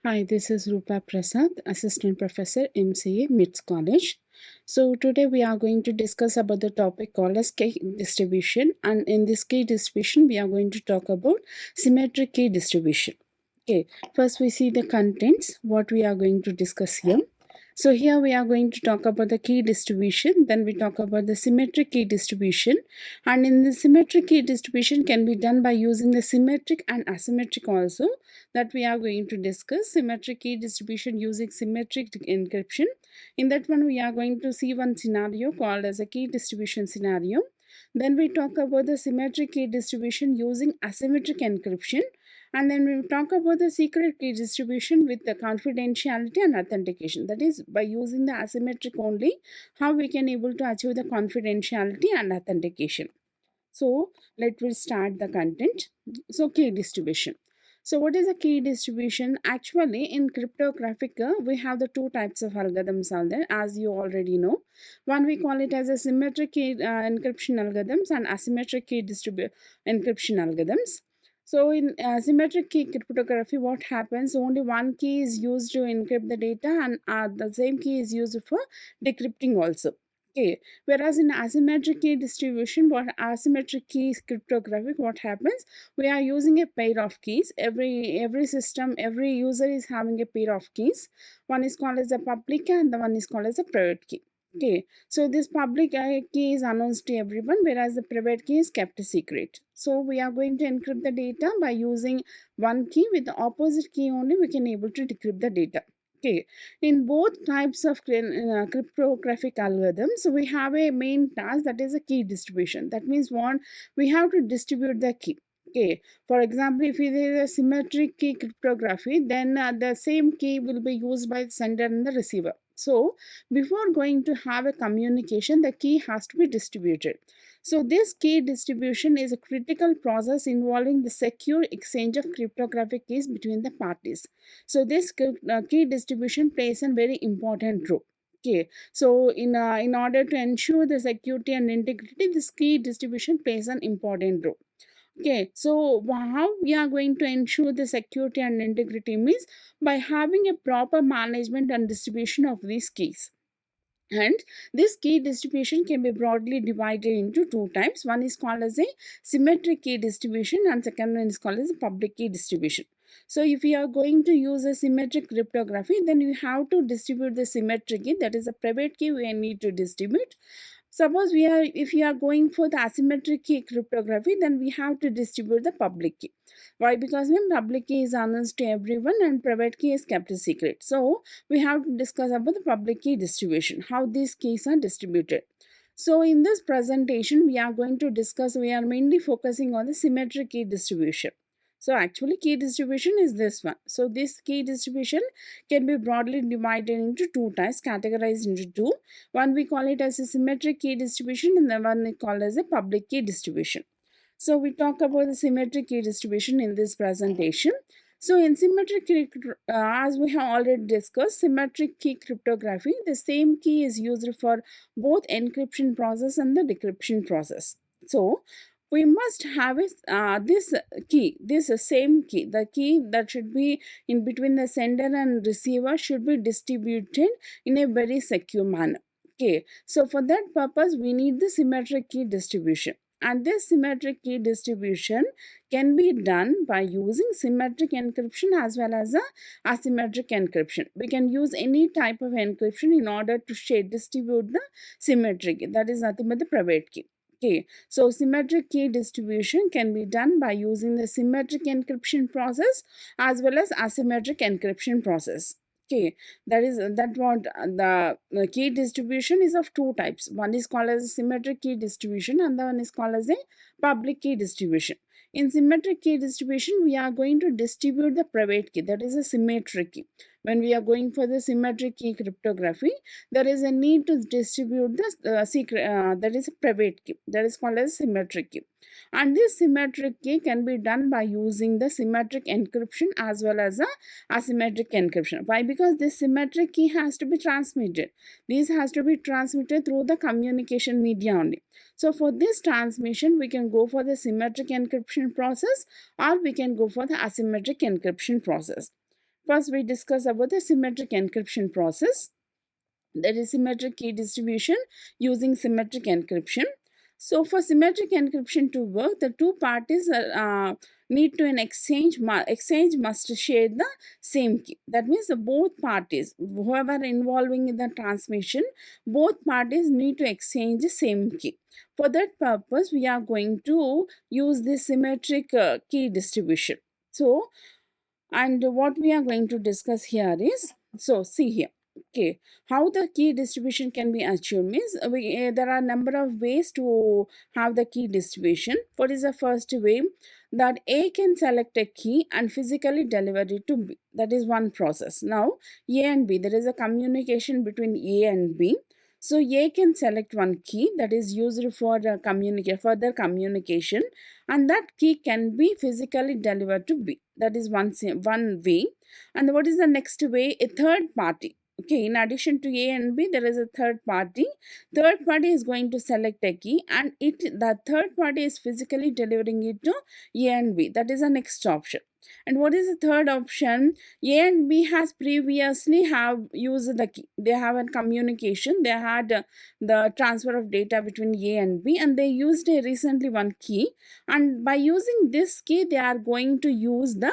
Hi, this is Roopa Prasad, Assistant Professor, MCA, MITS College. So today we are going to discuss about the topic called as key distribution, and in this key distribution we are going to talk about symmetric key distribution. Okay, first we see the contents, what we are going to discuss here. So here we are going to talk about the key distribution, then we talk about the symmetric key distribution, and in the symmetric key distribution can be done by using the symmetric and asymmetric also, that we are going to discuss symmetric key distribution using symmetric encryption. In that one, we are going to see one scenario called as a key distribution scenario. Then we talk about the symmetric key distribution using asymmetric encryption. And then we talk about the secret key distribution with the confidentiality and authentication. That is by using the asymmetric only, how we can able to achieve the confidentiality and authentication. So let us start the content. So key distribution. So what is a key distribution? Actually, in cryptographic, we have the two types of algorithms are there, as you already know. One we call it as a symmetric key encryption algorithms and asymmetric key encryption algorithms. So in symmetric key cryptography, what happens? Only one key is used to encrypt the data, and the same key is used for decrypting also. Okay. Whereas in asymmetric key distribution, what asymmetric key cryptographic, what happens? We are using a pair of keys. Every system, every user is having a pair of keys. One is called as a public key and the one is called as a private key. Okay, so this public key is announced to everyone, whereas the private key is kept a secret. So we are going to encrypt the data by using one key. With the opposite key only, we can able to decrypt the data. Okay, in both types of cryptographic algorithms, we have a main task, that is a key distribution. That means what we have to distribute the key. Okay, for example, if it is a symmetric key cryptography, then the same key will be used by the sender and the receiver. So before going to have a communication, the key has to be distributed. So this key distribution is a critical process involving the secure exchange of cryptographic keys between the parties. So this key distribution plays a very important role. Okay, so in order to ensure the security and integrity, this key distribution plays an important role. Okay, so how we are going to ensure the security and integrity means by having a proper management and distribution of these keys. And this key distribution can be broadly divided into two types. One is called as a symmetric key distribution and second one is called as a public key distribution. So if you are going to use a symmetric cryptography, then you have to distribute the symmetric key, that is a private key we need to distribute. Suppose if we are going for the asymmetric key cryptography, then we have to distribute the public key. Why? Because when public key is announced to everyone and private key is kept a secret. So we have to discuss about the public key distribution, how these keys are distributed. So in this presentation, we are going to discuss, we are mainly focusing on the symmetric key distribution. So actually key distribution is this one. So this key distribution can be broadly divided into two types, categorized into two. One we call it as a symmetric key distribution and the one we call as a public key distribution. So we talk about the symmetric key distribution in this presentation. So in symmetric key, as we have already discussed, symmetric key cryptography, the same key is used for both encryption process and the decryption process. So we must have this key, this same key, the key that should be in between the sender and receiver should be distributed in a very secure manner. Okay, so for that purpose, we need the symmetric key distribution. And this symmetric key distribution can be done by using symmetric encryption as well as asymmetric encryption. We can use any type of encryption in order to distribute the symmetric key. That is nothing but the private key. Okay, so symmetric key distribution can be done by using the symmetric encryption process as well as asymmetric encryption process. Okay, that what the key distribution is of two types. One is called as a symmetric key distribution and the one is called as a public key distribution. In symmetric key distribution, we are going to distribute the private key, that is a symmetric key. When we are going for the symmetric key cryptography, there is a need to distribute the secret, that is a private key, that is called as symmetric key. And this symmetric key can be done by using the symmetric encryption as well as a asymmetric encryption. Why? Because this symmetric key has to be transmitted. This has to be transmitted through the communication media only. So for this transmission, we can go for the symmetric encryption process or we can go for the asymmetric encryption process. First, we discuss about the symmetric encryption process. That is symmetric key distribution using symmetric encryption. So for symmetric encryption to work, the two parties need to exchange must share the same key. That means both parties, whoever involving in the transmission, both parties need to exchange the same key. For that purpose, we are going to use this symmetric key distribution. So, and what we are going to discuss here is, so see here, okay, how the key distribution can be achieved means there are a number of ways to have the key distribution. What is the first way? That A can select a key and physically deliver it to B. That is one process. Now A and B, there is a communication between A and B. So A can select one key that is used for further communication, and that key can be physically delivered to B. That is one way. And what is the next way? A third party. Okay, in addition to A and B, there is a third party. Third party is going to select a key, and the third party is physically delivering it to A and B. That is the next option. And what is the third option? A and B has previously have used the key. They have a communication. They had the transfer of data between A and B, and they used recently one key. And by using this key, they are going to use the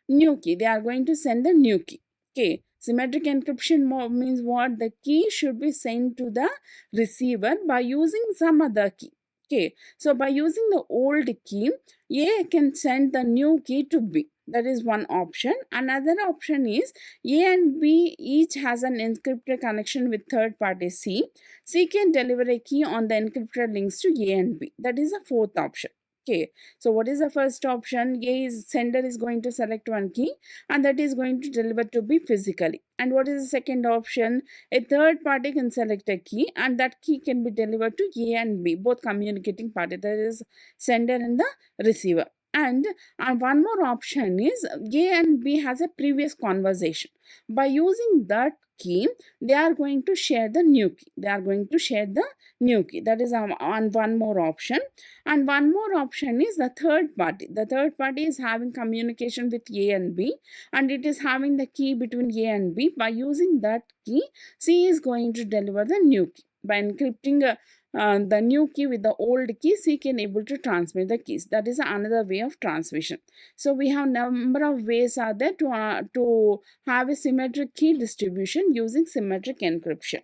new key. They are going to send the new key. Okay. Symmetric encryption means what? The key should be sent to the receiver by using some other key. Okay. So by using the old key, A can send the new key to B. That is one option. Another option is A and B each has an encrypted connection with third party C. C can deliver a key on the encrypted links to A and B. That is the fourth option. Okay, so what is the first option? A is sender is going to select one key, and that is going to deliver to B physically. And what is the second option? A third party can select a key, and that key can be delivered to A and B, both communicating party, that is sender and the receiver. And one more option is A and B has a previous conversation. By using that key, they are going to share the new key. They are going to share the new key. That is one more option. And one more option is the third party. The third party is having communication with A and B, and it is having the key between A and B. By using that key, C is going to deliver the new key. By encrypting the new key with the old key, C can able to transmit the keys. That is another way of transmission. So we have number of ways are there to have a symmetric key distribution using symmetric encryption.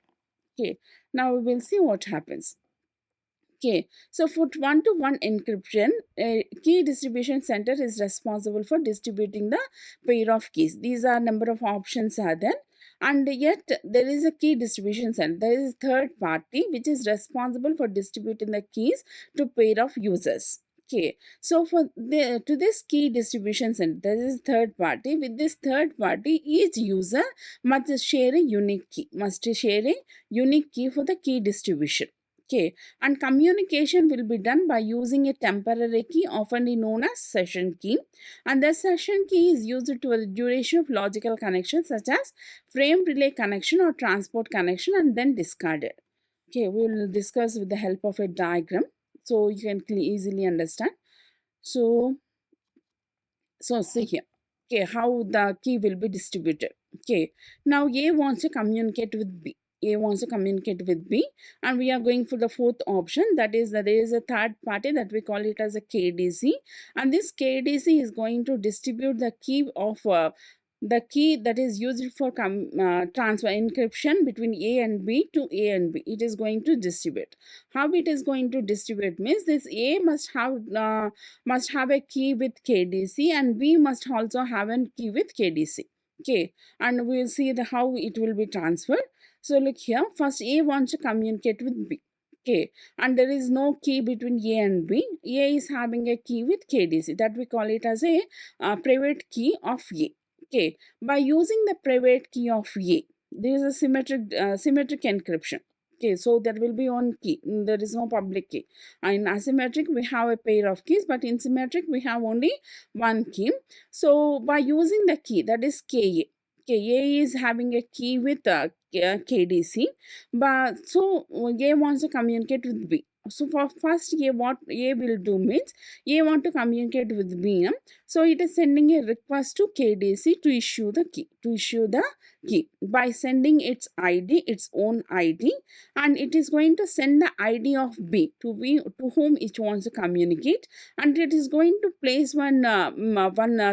Okay, now we will see what happens. Okay, so for one-to-one encryption, a key distribution center is responsible for distributing the pair of keys. These are number of options are there, and yet there is a key distribution center. There is a third party which is responsible for distributing the keys to pair of users. Okay, so to this key distribution center, there is third party. With this third party, each user must share a unique key. Must share a unique key for the key distribution. Okay, and communication will be done by using a temporary key, often known as session key. And the session key is used to a duration of logical connections such as frame relay connection or transport connection, and then discarded. Okay, we will discuss with the help of a diagram so you can easily understand. So see here. Okay, how the key will be distributed. Okay, now A wants to communicate with B. A wants to communicate with B, and we are going for the fourth option, that is that there is a third party that we call it as a KDC, and this KDC is going to distribute the key of the key that is used for transfer encryption between A and B to A and B. It is going to distribute. How it is going to distribute means this A must have a key with KDC, and B must also have a key with KDC. Okay, and we will see how it will be transferred. So look here, first A wants to communicate with B. Okay, and there is no key between A and B. A is having a key with KDC, that we call it as a private key of A. Okay, by using the private key of A, there is a symmetric encryption. Okay, so there will be one key. There is no public key. In asymmetric, we have a pair of keys, but in symmetric, we have only one key. So by using the key, that is KA. KA is having a key with KDC, but so A wants to communicate with B. So for first A, what A will do means A want to communicate with B. So it is sending a request to KDC to issue the key. By sending its ID, its own ID, and it is going to send the ID of B to whom it wants to communicate, and it is going to place one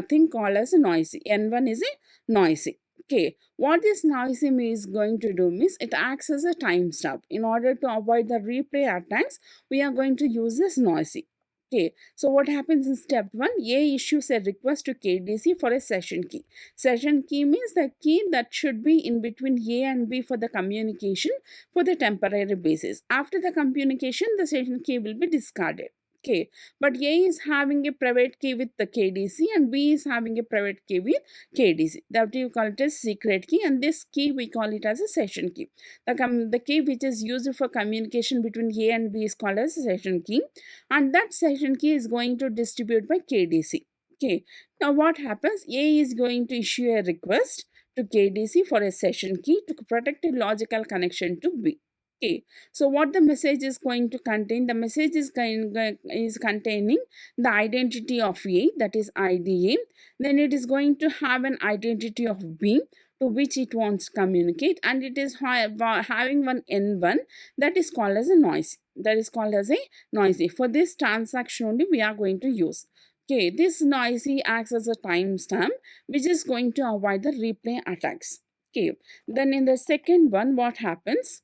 thing called as a noisy. N1 is a noisy. Okay, what this noisy is going to do means it acts as a timestamp. In order to avoid the replay attacks, we are going to use this noisy. Okay, so what happens in step 1? A issues a request to KDC for a session key. Session key means the key that should be in between A and B for the communication for the temporary basis. After the communication, the session key will be discarded. Okay, but A is having a private key with the KDC and B is having a private key with KDC. That we call it as secret key, and this key we call it as a session key. The key which is used for communication between A and B is called as a session key, and that session key is going to distribute by KDC. Okay, now what happens? A is going to issue a request to KDC for a session key to protect a logical connection to B. Okay, so what the message is going to contain? The message is containing the identity of A, that is IDA. Then it is going to have an identity of B to which it wants to communicate, and it is having one N1 that is called as a noise. That is called as a noisy. For this transaction only we are going to use. Okay, this noisy acts as a timestamp which is going to avoid the replay attacks. Okay, then in the second one, what happens?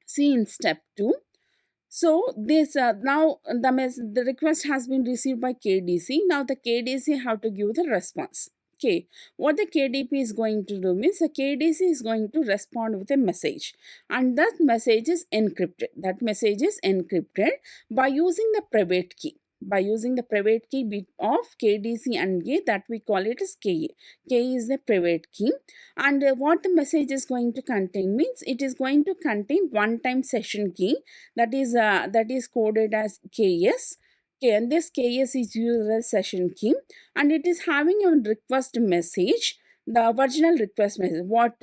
See in step 2. So this now the request has been received by KDC. Now the KDC have to give the response. Okay, what the KDP is going to do means the KDC is going to respond with a message, and that message is encrypted. That message is encrypted by using the private key. By using the private key bit of KDC and A, that we call it as KA. K is the private key, and what the message is going to contain means it is going to contain one-time session key that is coded as KS. Okay, and this KS is used as session key, and it is having a request message, the original request message. What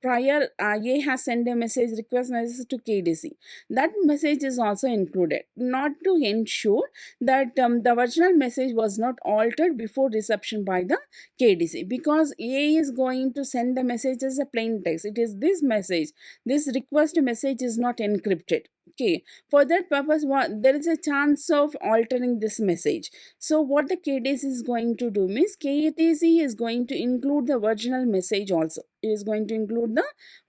prior A has sent a message, request message to KDC. That message is also included, not to ensure that the original message was not altered before reception by the KDC, because A is going to send the message as a plain text. It is this message, this request message is not encrypted. Okay, for that purpose, there is a chance of altering this message. So what the KDC is going to do means KDC is going to include the original message also. It is going to include the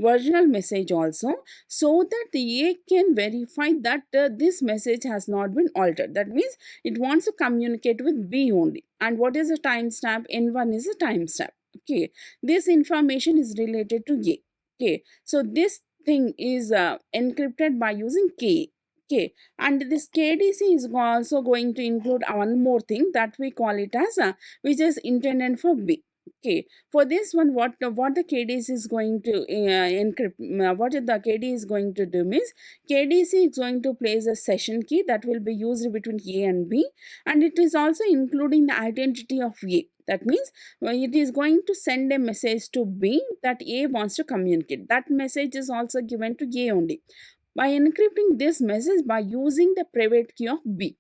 original message also, so that the A can verify that this message has not been altered. That means it wants to communicate with B only. And what is a timestamp? N1 is a timestamp. Okay, this information is related to A. Okay, so this thing is encrypted by using K. Okay, and this KDC is also going to include one more thing that we call it as which is intended for B. Okay, for this one, what the KDC is going to encrypt, what the KD is going to do means KDC is going to place a session key that will be used between A and B, and it is also including the identity of A. That means it is going to send a message to B that A wants to communicate. That message is also given to A only. By encrypting this message by using the private key of B.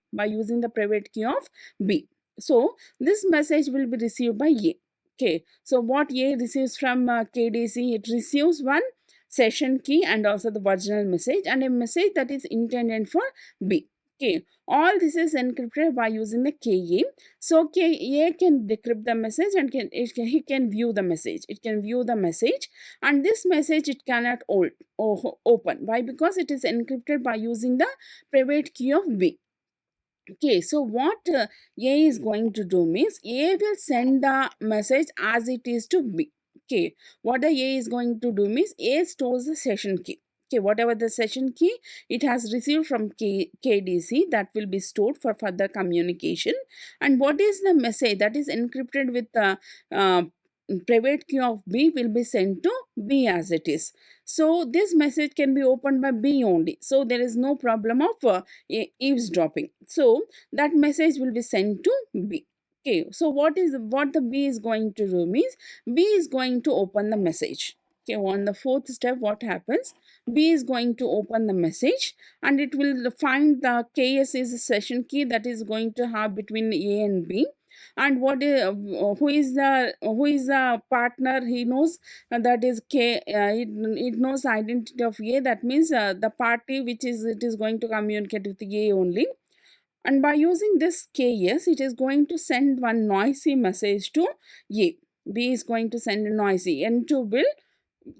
So this message will be received by A. Okay, so what A receives from KDC, it receives one session key and also the original message, and a message that is intended for B. Okay, all this is encrypted by using the KA. So KA can decrypt the message and he can view the message. It can view the message, and this message it cannot open. Why? Because it is encrypted by using the private key of B. Okay, so what A is going to do means A will send the message as it is to B. Okay, what the A is going to do means A stores the session key. Okay, whatever the session key it has received from KDC, that will be stored for further communication. And what is the message that is encrypted with the private key of B will be sent to B as it is. So this message can be opened by B only. So there is no problem of eavesdropping. So that message will be sent to B. Okay, so what the B is going to do means B is going to open the message. Okay, on the fourth step, what happens? B is going to open the message and it will find the KS is a session key that is going to have between A and B. And what is who is the partner? He knows that is K. It knows identity of A. That means the party which is it is going to communicate with A only. And by using this KS, it is going to send one noisy message to A. B is going to send a noisy N2 will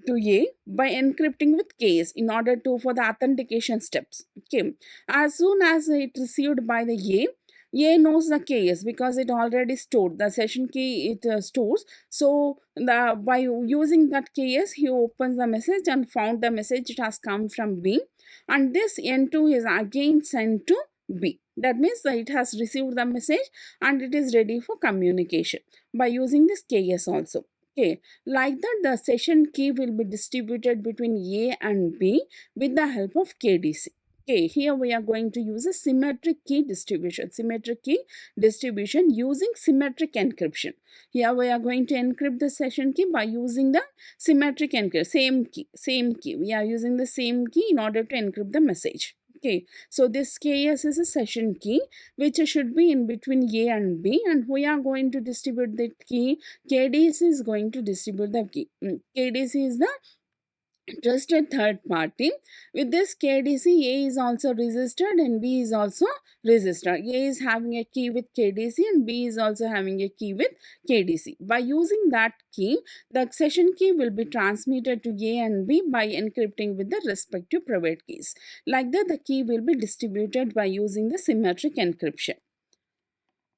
to A by encrypting with KS in order to for the authentication steps. Okay. As soon as it received by the A knows the KS because it already stored the session key. It stores. So the by using that KS, he opens the message and found the message it has come from B, and this N2 is again sent to B. That means that it has received the message and it is ready for communication by using this KS also. Okay, like that, the session key will be distributed between A and B with the help of KDC. Okay, here we are going to use a symmetric key distribution. Symmetric key distribution using symmetric encryption. Here we are going to encrypt the session key by using the symmetric encryption. Same key. We are using the same key in order to encrypt the message. Okay, so this KS is a session key which should be in between A and B, and we are going to distribute the key. KDC is going to distribute the key. KDC is the trusted third party. With this KDC, A is also registered and B is also registered. A is having a key with KDC and B is also having a key with KDC. By using that key, the session key will be transmitted to A and B by encrypting with the respective private keys. Like that, the key will be distributed by using the symmetric encryption.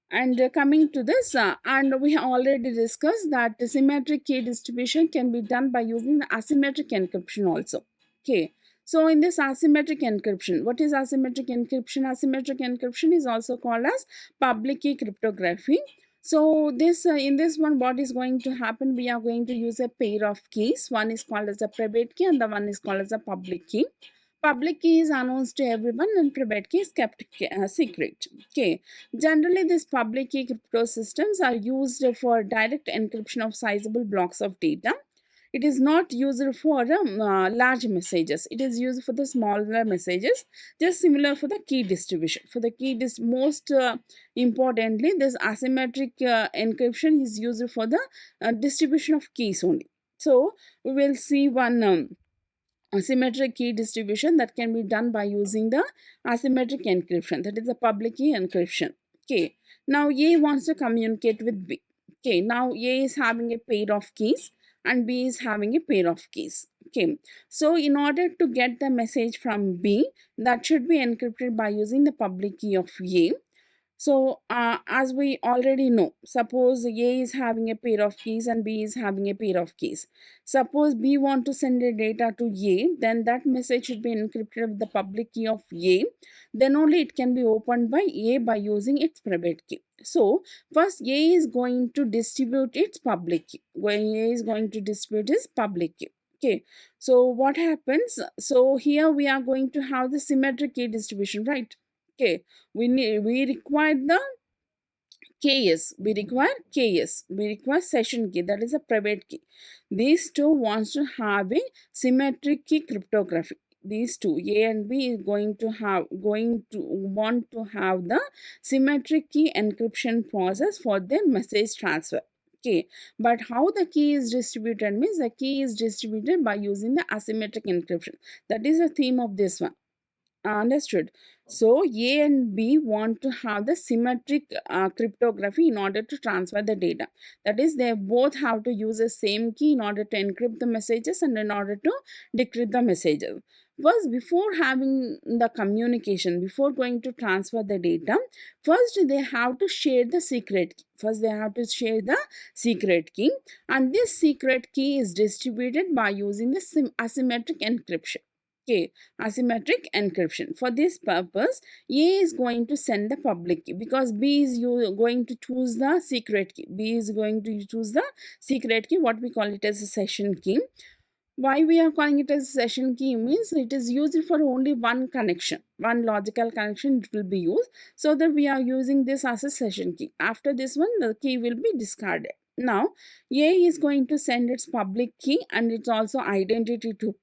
And coming to this, and we have already discussed that the symmetric key distribution can be done by using the asymmetric encryption also. Okay, so in this asymmetric encryption, what is asymmetric encryption? Asymmetric encryption is also called as public key cryptography. So this in this one, what is going to happen? We are going to use a pair of keys. One is called as a private key and the one is called as a public key. Public key is announced to everyone and private key is kept secret. Okay. Generally, these public key crypto systems are used for direct encryption of sizable blocks of data. It is not used for large messages. It is used for the smaller messages, just similar for the key distribution. For the key, most importantly, this asymmetric encryption is used for the distribution of keys only. So, we will see one asymmetric key distribution that can be done by using the asymmetric encryption, that is the public key encryption. Okay, now A wants to communicate with B. Okay, now A is having a pair of keys and B is having a pair of keys. Okay, so in order to get the message from B, that should be encrypted by using the public key of A. So, as we already know, suppose A is having a pair of keys and B is having a pair of keys. Suppose B want to send a data to A, then that message should be encrypted with the public key of A. Then only it can be opened by A by using its private key. So, first A is going to distribute its public key. A is going to distribute its public key. Okay, so what happens? So, here we are going to have the symmetric key distribution, right? Okay, we require the KS. We require session key, that is a private key. These two wants to have a symmetric key cryptography. These two, A and B, is going to want to have the symmetric key encryption process for their message transfer. Okay, but how the key is distributed means the key is distributed by using the asymmetric encryption. That is the theme of this one. Understood. So A and B want to have the symmetric cryptography in order to transfer the data. That is, they both have to use the same key in order to encrypt the messages and in order to decrypt the messages. First, before having the communication, before going to transfer the data, first they have to share the secret key. First, they have to share the secret key, and this secret key is distributed by using the asymmetric encryption. Okay, asymmetric encryption. For this purpose, A is going to send the public key because B is going to choose the secret key. B is going to choose the secret key, what we call it as a session key. Why we are calling it as a session key means it is used for only one connection, one logical connection it will be used. So that we are using this as a session key. After this one, the key will be discarded. Now, A is going to send its public key and its also identity to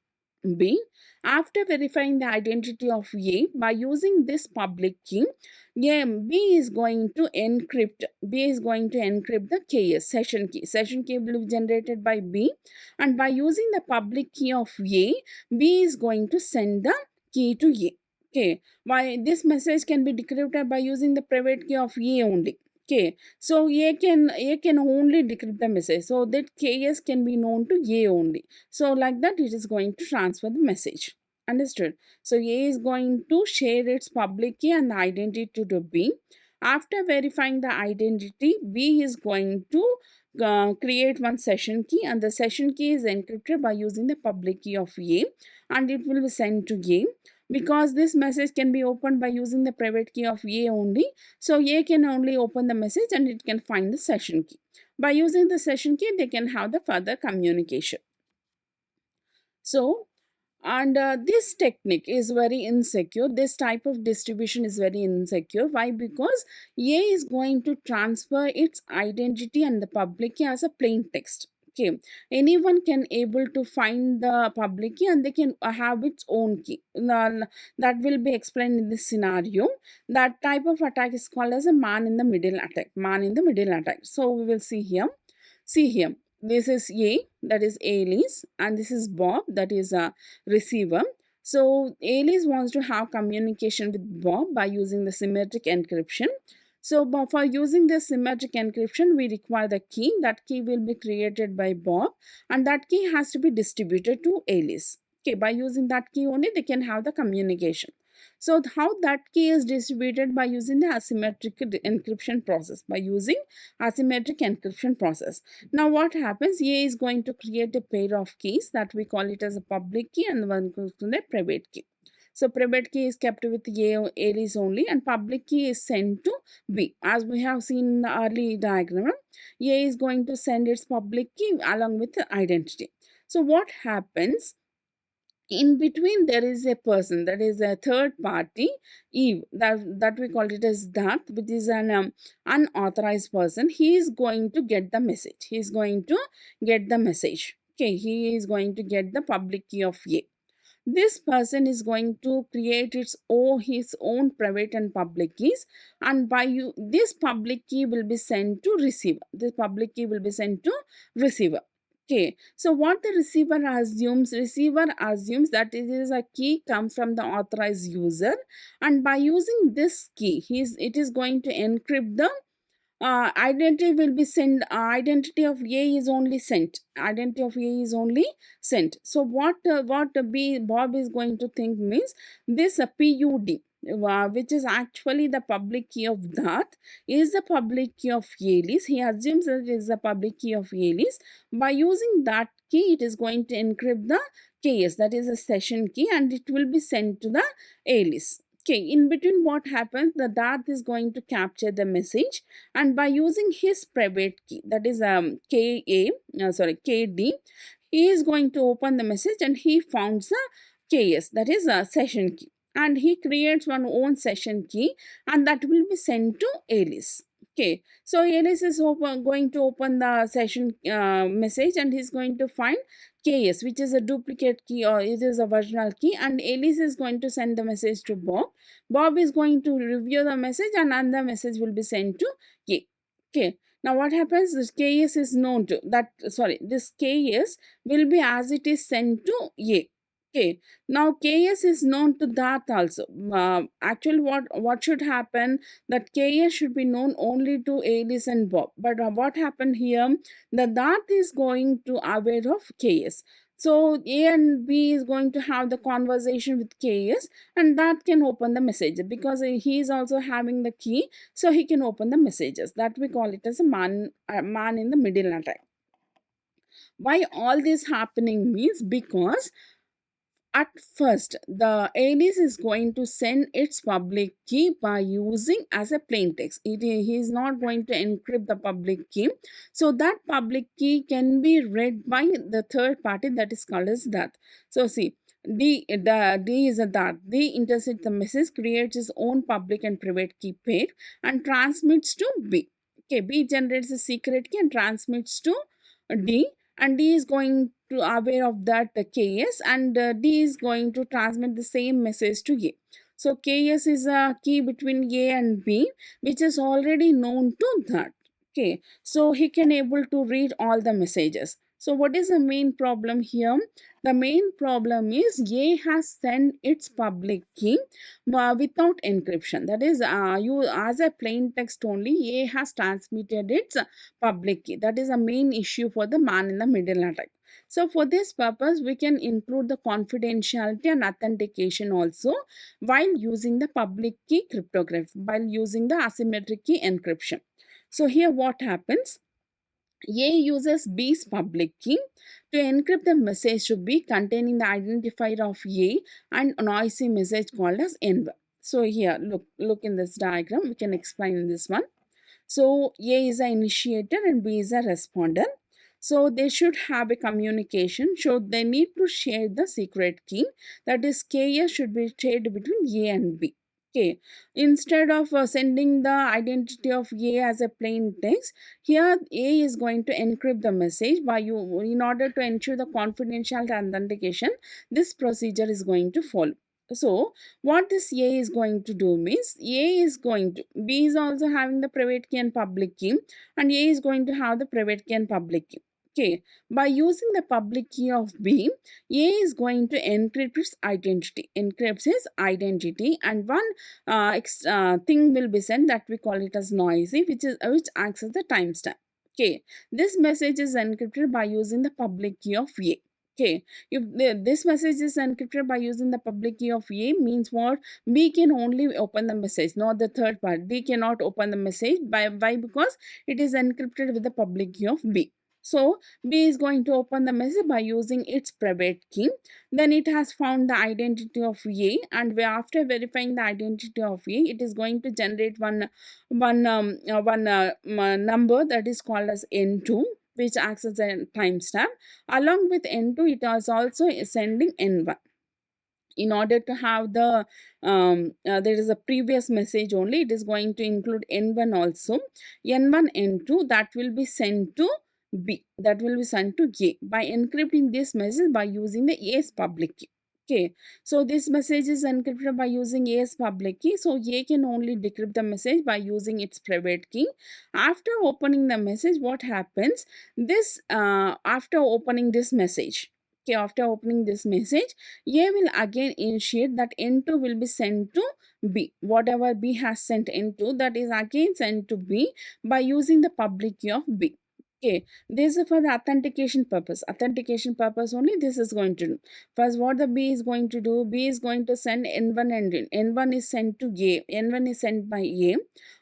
B. After verifying the identity of A by using this public key, B is going to encrypt. B is going to encrypt the KS session key. Session key will be generated by B, and by using the public key of A, B is going to send the key to A. Okay. Why this message can be decrypted by using the private key of A only. Okay. So A can only decrypt the message. So that KS can be known to A only. So like that it is going to transfer the message. Understood? So A is going to share its public key and the identity to B. After verifying the identity, B is going to create one session key, and the session key is encrypted by using the public key of A, and it will be sent to A. Because this message can be opened by using the private key of A only, so A can only open the message and it can find the session key. By using the session key, they can have the further communication. So, and this technique is very insecure. This type of distribution is very insecure. Why? Because A is going to transfer its identity and the public key as a plain text. Okay, anyone can able to find the public key and they can have its own key. That will be explained in this scenario. That type of attack is called as a man in the middle attack. Man in the middle attack. So we will see here. See here. This is A, that is Alice, and this is Bob, that is a receiver. So Alice wants to have communication with Bob by using the symmetric encryption. So for using this symmetric encryption, we require the key. That key will be created by Bob, and that key has to be distributed to Alice. Okay, by using that key only, they can have the communication. So how that key is distributed? By using the asymmetric encryption process. By using asymmetric encryption process. Now what happens? A is going to create a pair of keys that we call it as a public key and one goes to the private key. So private key is kept with A Alice only and public key is sent to B. As we have seen in the early diagram, A is going to send its public key along with the identity. So what happens? In between there is a person, that is a third party, Eve, that we call it as that, which is an unauthorized person. He is going to get the message. He is going to get the message. Okay, he is going to get the public key of A. This person is going to create his own private and public keys, and by you this public key will be sent to receiver. This public key will be sent to receiver. Okay, so what the receiver assumes that it is a key comes from the authorized user, and by using this key, it is going to encrypt the identity will be sent. Identity of A is only sent. Identity of A is only sent. So what Bob is going to think means this PUD, which is actually the public key of that, is the public key of Alice. He assumes that it is the public key of Alice. By using that key, it is going to encrypt the KS, that is a session key, and it will be sent to the Alice. Okay, in between what happens, the Dart is going to capture the message, and by using his private key, that is KD, he is going to open the message and he founds the KS, that is a session key, and he creates one own session key and that will be sent to Alice. Okay, so Alice is going to open the session message and he's going to find KS, which is a duplicate key or it is a virtual key, and Alice is going to send the message to Bob. Bob is going to review the message and another message will be sent to A. Okay. Now what happens? This KS is known to this KS will be as it is sent to A. Okay. Now KS is known to that also. Actually, what should happen? That KS should be known only to Alice and Bob. But what happened here? That is going to aware of KS. So A and B is going to have the conversation with KS, and that can open the message because he is also having the key, so he can open the messages. That we call it as a man in the middle attack. Why all this happening means because at first, the Alice is going to send its public key by using as a plain text. He is not going to encrypt the public key. So that public key can be read by the third party, that is called as that. So see, D is a that. D intercepts the message, creates its own public and private key pair and transmits to B. Okay, B generates a secret key and transmits to D, and D is going to aware of that KS, and D is going to transmit the same message to A. So KS is a key between A and B, which is already known to that. Okay, so he can able to read all the messages. So what is the main problem here? The main problem is A has sent its public key without encryption. That is, you as a plain text only, A has transmitted its public key. That is a main issue for the man in the middle attack. So for this purpose, we can include the confidentiality and authentication also while using the public key cryptography, while using the asymmetric key encryption. So here what happens? A uses B's public key to encrypt the message to B containing the identifier of A and a noisy message called as N1. So here, look in this diagram, we can explain this one. So A is an initiator and B is a responder. So they should have a communication. So they need to share the secret key. That is, KS should be shared between A and B. Okay. Instead of sending the identity of A as a plain text, here A is going to encrypt the message by you in order to ensure the confidential authentication. This procedure is going to follow. So what this A is going to do means A is going to, B is also having the private key and public key, and A is going to have the private key and public key. Okay, by using the public key of B, A is going to encrypt its identity, encrypts his identity, and one thing will be sent that we call it as noisy, which acts as the timestamp. Okay, this message is encrypted by using the public key of A. Okay, if this message is encrypted by using the public key of A, means what? B can only open the message, not the third part. D cannot open the message. Why? Because it is encrypted with the public key of B. So B is going to open the message by using its private key. Then it has found the identity of A, and after verifying the identity of A, it is going to generate one number that is called as N2, which acts as a timestamp. Along with N2, it is also sending N1. In order to have the there is a previous message only, it is going to include N1 also. N1, N2, that will be sent to B, that will be sent to A by encrypting this message by using the A's public key. Okay, so this message is encrypted by using A's public key. So A can only decrypt the message by using its private key. After opening the message, what happens? This after opening this message, okay, after opening this message, A will again initiate that N2 will be sent to B. Whatever B has sent N2, that is again sent to B by using the public key of B. Okay, this is for the authentication purpose. Authentication purpose only this is going to do. First, what the B is going to do? B is going to send N1 and N1 is sent to A. N1 is sent by A.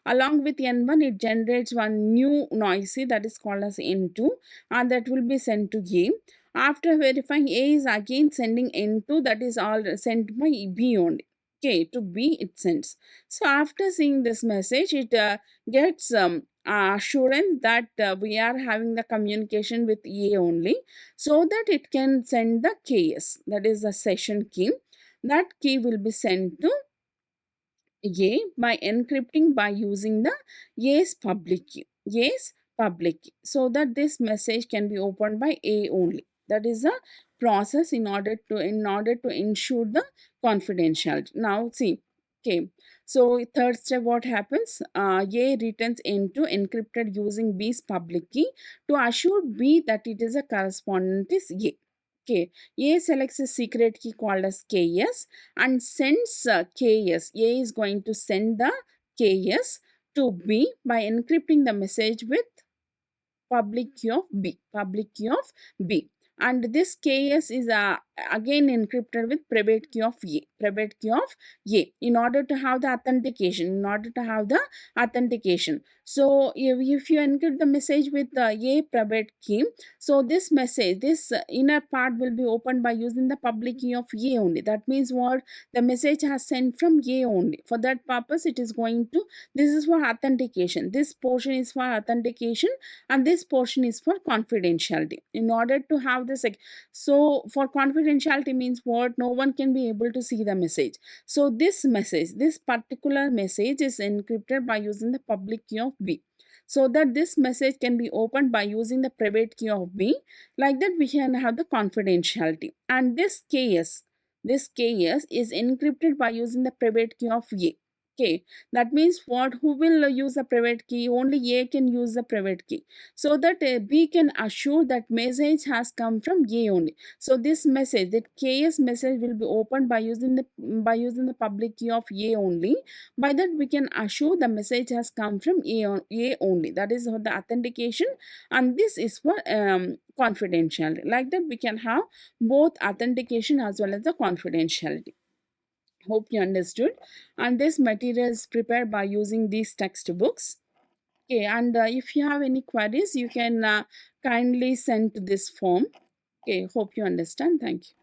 Along with N1, it generates one new noisy that is called as N2, and that will be sent to A. After verifying, A is again sending N2, that is all sent by B only. Okay, to B it sends. So after seeing this message, it gets assurance that we are having the communication with A only, so that it can send the KS, that is the session key. That key will be sent to A by encrypting by using the A's public key. A's public key, so that this message can be opened by A only. That is a process in order to ensure the confidentiality. Now see, okay. So third step, what happens? A returns N2 encrypted using B's public key to assure B that it is a correspondent is A. Okay, A selects a secret key called as KS and sends KS. A is going to send the KS to B by encrypting the message with public key of B, public key of B. And this KS is again encrypted with private key of A, private key of A, in order to have the authentication, in order to have the authentication. So if you encrypt the message with A private key, so this message, this inner part will be opened by using the public key of A only. That means what? The message has sent from A only. For that purpose, it is going to, this is for authentication. This portion is for authentication, and this portion is for confidentiality. In order to have this, so for confidentiality means what? No one can be able to see the message. So this message, this particular message is encrypted by using the public key of B. so that this message can be opened by using the private key of B. Like that, we can have the confidentiality. And this KS is encrypted by using the private key of A. Okay, that means what? Who will use the private key? Only A can use the private key, so that B can assure that message has come from A only. So this message, that KS message, will be opened by using the public key of A only. By that, we can assure the message has come from A only. That is for the authentication, and this is for confidentiality. Like that, we can have both authentication as well as the confidentiality. Hope you understood. And this material is prepared by using these textbooks. Okay, and if you have any queries, you can kindly send to this form. Okay, hope you understand. Thank you.